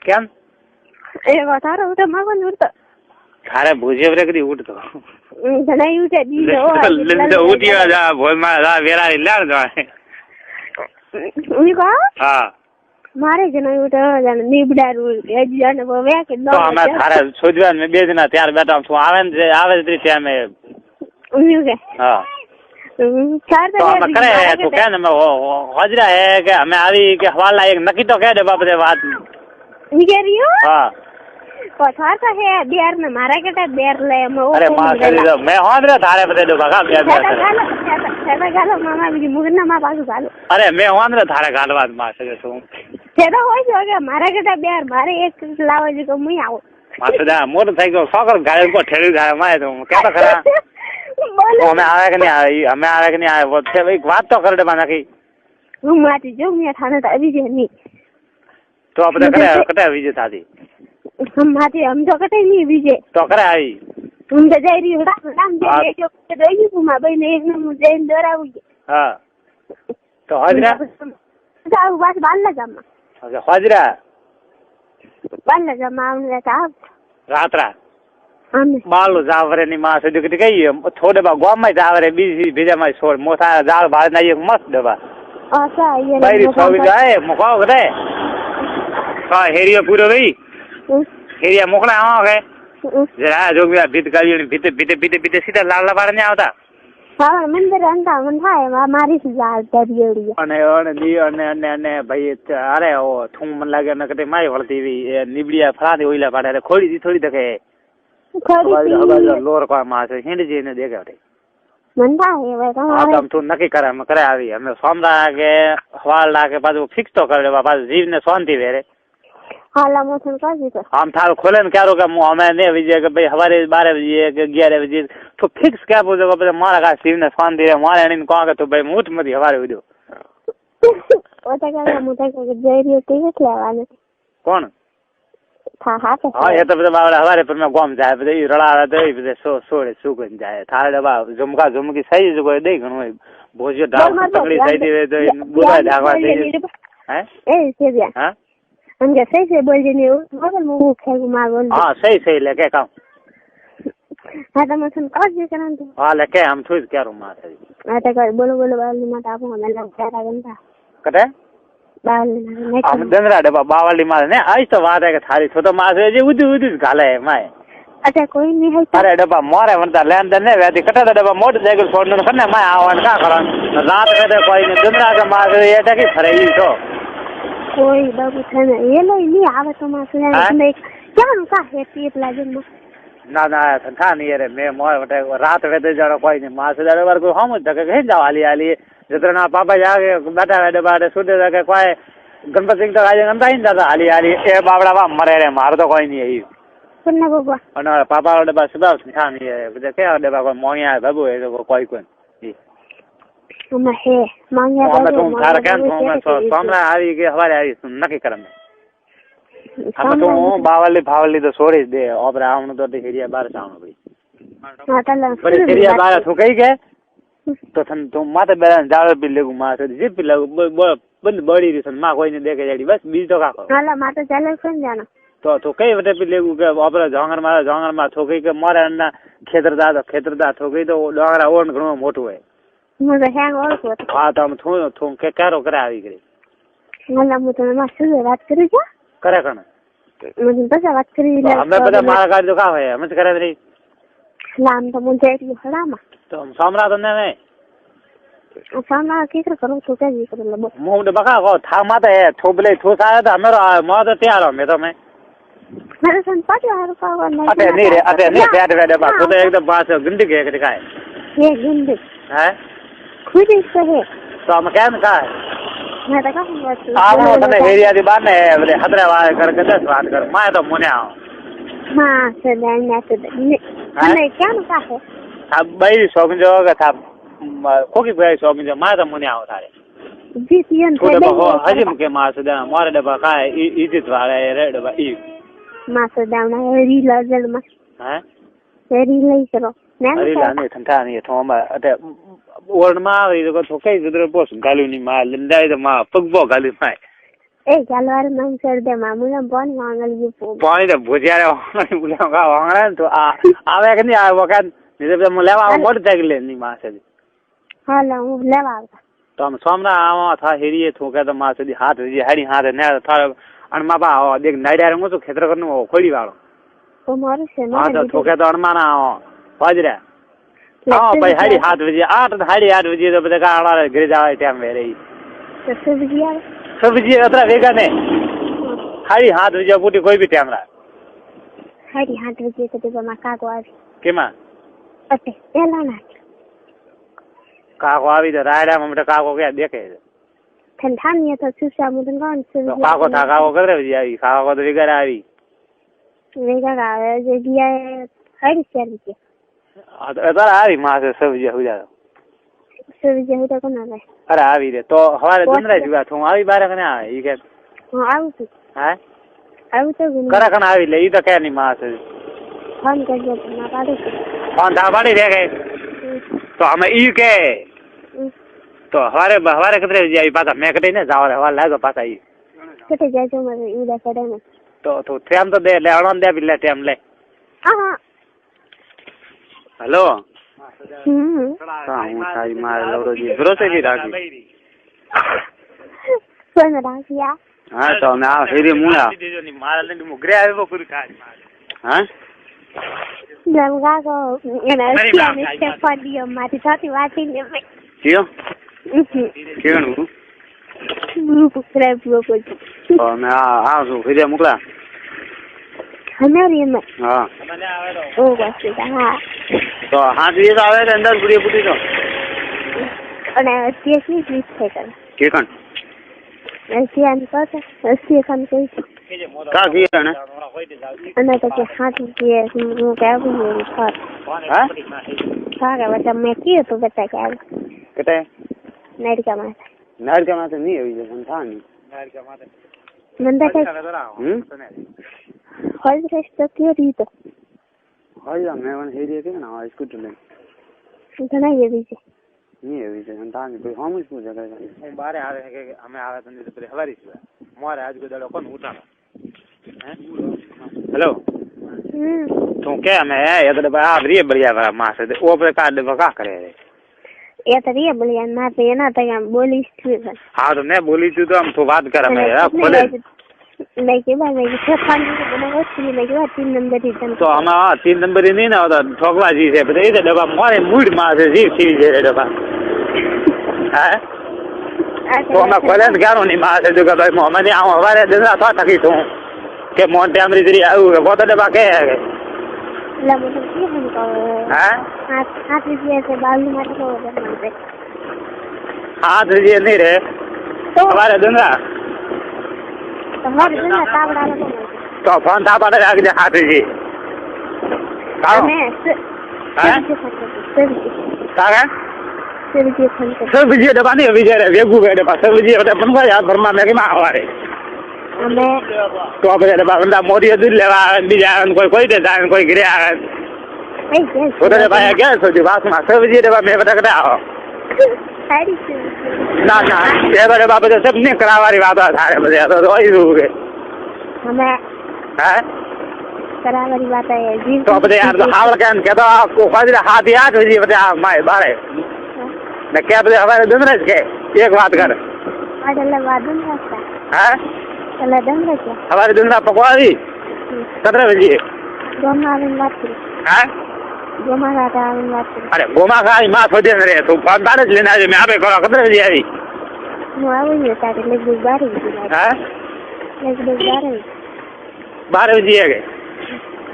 કેમ એ તારો ઉઠે માગવાનું ઉઠતો તારે ભૂજે વરે કદી ઉઠતો ઘણા ઉઠે દીધો ઉઠ્યો જા ભોયમાં જા વેરાઈ લેણ જાય હું કહો હા મારે જ નહીં ઉઠે જાણે નીબડારું હજી જાણે વે કે તો અમે તારે સોજવા મે બે જણા ત્યાર બેઠા છું આવે જ રીતે અમે હું કે હા તો અમે કરે તું કે ને હાજરા હે કે અમે આવી કે હવાલા એક નક્કી તો કહે દે બાપરે વાત વિચાર્યો હા પથાર તો હે બેર ને મારા કેટા બેર લે અરે માં કરી દો મે હોંદરે તારે બતે દો કાકા બેર સેટા ગાલો મામા બીજી મુગના માં પાછું ગાલો અરે મે હોંદરે તારે ગાલવા માં છે શું સેટા હોય છે કે મારા કેટા બેર મારે એક લાવો છે કે હું આવું માસુદા મોર થઈ ગયો સોકર ગાલે કો ઠેરી જાય માં તો કેતો ખરા અમે આવે કે નહીં આવી અમે આવે કે નહીં આવે છે એક વાત તો કરે બા નાખી હું માટી જો મે થાને તો આવી છે ની તો આપણે કટે આવી છે થાતી हम माती हम तो कटे नहीं विजय तो करे आई तुम तो जाई रही हो राम जे जो दोई तू मा भाई ने एक ने मुझे इंदर आऊ हां तो हाजरा जाऊ बस बाल जामा अच्छा हाजरा बाल जामा हमने था रात्रा हम बाल जावरे ની માં સુધી કઈ ગઈ થોડે બા ગામમાં જાવરે બીજી બીજામાં છોડ મોથા જાળ બાળ ના એક મસ્ત દવા અચ્છા ये ભાઈ છોડી જાય મુકાવ કરે કા હેરિયો પૂરો ગઈ હેરિયા મોકલા આવો કે જરા જોગિયા ભીત ગાડી ભીતે ભીતે ભીતે ભીતે સીધા લાલ બાર ને આવતા હા મંદિર અંતા મન થાય મારી થી લાલ દરિયોડી અને ભાઈ અરે ઓ થું મન લાગે ને કટે માય વળતી નીબડિયા ફરાદી ઓઈલા પાડે ખોડી દી થોડી તકે ખોડી લોર કો માં છે હિંડ જેને દેખાડે મન થાય હવે તમારે તમ તું નક્કી કરે અમે કરે આવી અમે સોમરા કે હવાલ લાગે પાછું ફિક્સ તો કરી દેવા પાછું જીવને શાંતિ વેરે હાલા મોથન કાજી તો આમ થારું ખોલે ને ક્યારો કે અમે ને વિજય કે ભાઈ હવારે 12 બજે કે 11 બજે તો ફિક્સ કે પૂછો કે પછી મારા કા શિવને શાંતિ રે મારે એને કહો કે તું ભાઈ મૂઠ મતી હવારે ઉડ્યો ઓતા કે મોટા કે જઈ રહ્યો તે એટલે આવવાનું કોણ હા એ તો બધા બાવડા હવારે પર મે ગોમ જાય પછી રળાવે તો એ બધે સોડે સુકન જાય થારે ડબા ઝુમકા ઝુમકી સહી જ કોઈ દે ઘણો ભોજ્યો ઢાળ તકડી થઈ દે તો બોલા ઢાકવા દે હે એ સેવ્યા હા हम क्या सही से बोल रही हूँ मगर मुँह खेल मार हाँ सही लेके काम हाँ तो मैं सुन कौन जी करना तो हाँ लेके हम थोड़ी क्या रूम आते हैं हाँ तो कर बोलो बावली मत आपको हमें लग क्या घंटा कटे बावली हम दंदरा डब्बा बावली मार ने आज तो बात है कि थारी छोटो मार है जी उदी गाले है माय अच्छा कोई नहीं है अरे डब्बा मारे वरना लेन देन ने वैसे कटा डब्बा मोटर साइकिल छोड़ने करने मैं आवन का करन रात में तो कोई ने दंदरा के मार ये था कि फरेगी तो कोई बाबू थे ये लो नहीं आवे तो मार ने क्या उनका है पीप लागे ना था नहीं रे मैं मोर वटे रात वेदे जड़ो कोई नहीं मार से जड़ो को हम जगह कहीं जाओ आली जितना पापा जाके बैठा बैठे बाटे सुधे जाके कोई गणपति सिंह तो आज गंदा ही जाता आली ए बाबड़ा बा मरे रे मार तो कोई नहीं है सुनना बाबा और पापा वाले बस सुबह था नहीं है मुझे क्या डबा कोई मोया है बाबू है तो कोई मैं है मांगिया बाबू तुम थारा क्या तुम सामने आई के हमारे आई नक्की करम हम तो बावली तो छोड़ी दे और रावण तो हेरिया बाहर जानो भाई हां तला बड़ी हेरिया बाहर तो कही के तो थन तुम माते बेरन जावे पी लेगु मा से जी पी लेगु बंद बड़ी रिसन मा कोई ने देखे जाडी बस बीज तो का हाला माते चाले कोन जाना तो कई वटे पी लेगु के ओपरा जांगर मा ठोकई के मारे अन्ना खेतरदा ठोकई तो डांगरा ओन घणो मोटो है मुझे हैंग और को हां तो हम थू के कारो करे આવી કરી मला मुझे मा सुबह बात करी क्या करे कण मुझे तो बात करी हमें पता मारा का जो का है हम करे रे नाम तो मुझे एक हड़ा मा तो हम सामरा तो ने सामरा की करो तो क्या जी करो लो मुंह दे बका को था माते है थोबले थोसा था मेरो मो तो तैयार मैं तो मैं मेरे संपाटी हर का नहीं अटे नहीं बैठ बा तो एकदम बात गंदी के का है ये गंदी है खुद से है तो हम क्या का है मैं तो कहूं आवो तने हेरिया दी बात ने बोले हदरा वाले कर के 10 बात कर मैं तो मुने आओ हां से मैं तो नहीं क्या का है अब भाई शौक जो का था कोकी भाई शौक जो मैं तो मुने आओ थारे जी तीन तो देखो हजम के मास दे मारे डबा का इज्जत वाला रे डबा ई मास दाना री लाजल में हैं री लई करो अरे लाने ठंडा नहीं थोमा अटे ओरण मा तो कई जदर पोस गालू नी मा लंडाई तो मा पगबो गालू माय એ ચાલો વાર નામ સર દે મામુલા પાણી વાંગળી પાણી તો ભુજિયા વાંગળે ને તો આવે કે નહીં આવે વખત લેવા આવો મોટરસાઇકલ ની માસે હાલો હું લેવા આવતા તો આમ સોમના આવા થા હેરીએ થોકે તો માસે હાથ હાડી હાથ ને થાળ અણમા બા દેખ નાડ્યા હું તો ખેતર કરનું ખોડી વાળો તો મારું છે હા તો થોકે તો અણમાના આવો પાજરા હા ભાઈ હાડી 7 વાગે 8 સાડી 8 વાગે તો બધા કાળા ઘરે જાવે ટાઈમ વે રહી સબ્જી અતરા વેગા ને સાડી 7 વાગે પૂટી કોઈ બી ટાઈમ રા સાડી 7 વાગે તો તેમાં કાકો આવી કેમાં અતે એલા ના કાકો આવી તો રાયડા માં બેટા કાકો ક્યાં દેખે ઠંડાની તો સુસા મુદન કોણ તો કાકો થા કાકો કરે આવી કાકો તો વેગા આવી વેગા આવે જે ગયા સાડી 4 વાગે અતાર આવી માસે સબ્જી હુજા સબ્જી હુતા કોણ આવે અરે આવી રે તો હવારે દંદરા જુગા તું આવી બારે કને આવે ઈ કે હું આવું છું હા આવું તો કરા કને આવી લે ઈ તો કે ની માસે ફોન કરજો ના પાડું ફોન થા પાડી દે કે તો અમે ઈ કે તો હવારે કતરે આવી પાછા મેં કટી ને જાવરે હવારે લાગો પાછા ઈ કટે જાજો મને ઈડા કરે ને તો ટેમ તો દે લે અણન દે બિલ્લે ટેમ લે હા હેલો હું સારી મારે લવરોજી ગ્રોસરી રાખી કોણ રાખ્યા હા તો અમે આ હેરી મુયા મારા લઈને મુગરે આવ્યો પૂરી ખાઈ હા ગંગા કો એના સ્ટેને સ્ટેફાડીઓ મારી સાથે વાંચીને કયો કેણું ગ્રુપ સબસ્ક્રાઇબ લોકો તો અમે આ શું હેરી મોકલા હનારી માં હા ઓ બસ હા તો હાથ વીસ આવે તો અંદર પૂરી પૂરી તો અને સ્ટેશની ક્લિક થઈ કરે કે કણ સ્ટેશન પર સ્ટેશન કઈ કા કીએ ને અને તો કે હાથ કે હું કેવું ને સર હા સારા બતા મેં કીધું તો બતા કે આવે કેતે નાડકા માં નહીં આવી છે સંથાની મંદા કે હોલ રેસ્ટ તો કે રીતો હા મેં વન હેરી કે ના આ સ્કૂટર લે ઘણા એવી છે નહીં આવી છે સંથાની કોઈ હોમ જ પૂછે કે હું બારે આવે કે અમે આવે તો નહીં તો હવારી છે મોરે આજ કોઈ દડો કોણ ઉઠાડો હેલો તું કે અમે એ તો આ બ્રી બળિયા માસે ઓ પર કાર્ડ વકા કરે એ તો રે બળિયા ના તો એના તો બોલીશ છું હા તો મેં બોલી છું તો આમ તો વાત કરે મેં ખોલે નહીં કે ભાઈ મેં છે ખાલી તો બને વસ્તુ મેં કે 3 નંબર થી તો આમાં 3 નંબર નહીં ને તો ઠોકવાજી છે પછી એ ડબ્બા મોરે મૂડ માં છે જીવ સીવી છે ડબ્બા હા તો અમે ખોલે ને ક્યારો નહીં માં છે જો કે ભાઈ મને આમ હવારે દંડા થા થકી તું કે મોન્ટે અમરીતરી આવ્યું કે પોતે ડબ્બા કે લા મને કે હમ કહો હા હાથ વિશે છે બાલુ માટે તો મને હાથ વિશે નહીં રે તો હવારે દંડા તમારે દંડા તાવડા લગો તો ફોન થા પાડે રાખજે હાથ વિશે અમે હા કાકા સબ્જી ડબ્બા નહીં વિજય વેગું બે ડબ્બા સબ્જી પણ યાદ ભરમાં મેં કેમાં હવારે અમે તો બધા ડબ્બા બંદા મોદી દૂધ લેવા આવે બીજા આવે કોઈ દે જાય કોઈ ઘરે આવે પોતે ભાઈ ગયા સુધી વાસમાં સબ્જી ડબ્બા મેં બધા કદાચ આવો ના ના એ ડબ્બા બધા સબ ને કરાવવાની વાતો થાય બધા તો હોય શું કે અમે હા કરાવવાની વાત તો બધા યાર તો હાવળ કેમ કે તો ખોજરે હાથ યાદ હોય બધા માય બારે ને કે બધા હવે દંદરે કે એક વાત કર આડલે વાદન રાખતા હા એટલે દંદરે કે હવારે દંદરા પકવાવી 17 વાગે ગોમા આવીને વાત કરી હા ગોમા આવીને વાત કરી અરે ગોમા ખાઈ માં ફોડે ને રે તું ફોન તારે જ લઈને આવી મેં આપે કરો 17 વાગે આવી હું આવું ને તારે લગભગ 12 વાગે હા લગભગ 12 વાગે કે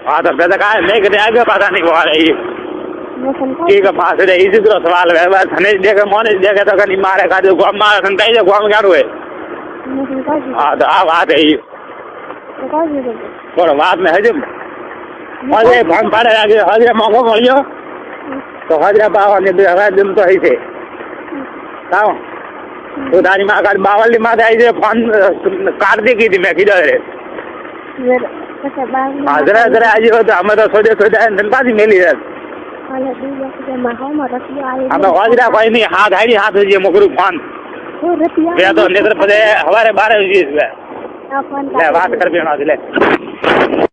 હા તો પેલા કાંઈ નહીં કે આગળ પાછા નહીં બોલે ठीक है पास रे इसी तरह सवाल है बस हने देखे मोने देखे तो कनी मारे का जो गोम मारे संताई जो गोम गाड़ो है हां तो आ बात है पर बात में है जो अरे भन पाड़े आगे हाजरा मांगो મળ્યો તો હાજરા બાવાની બે હવે દિન તો હઈ છે તાવ તો તારી માં કાલ બાવલી માં આવી છે ફોન કાઢ દે કીધી મેં કીધો રે હાજરા હાજરા આવી તો અમે તો સોડે ધનપાથી મેલી રહે અમે હાજરા કોઈ નહીં હાથ હાડી હાથ જે મોકરું ફોન બે તો નીકળ પછી સવારે 12 વાગે વાત કરવી લે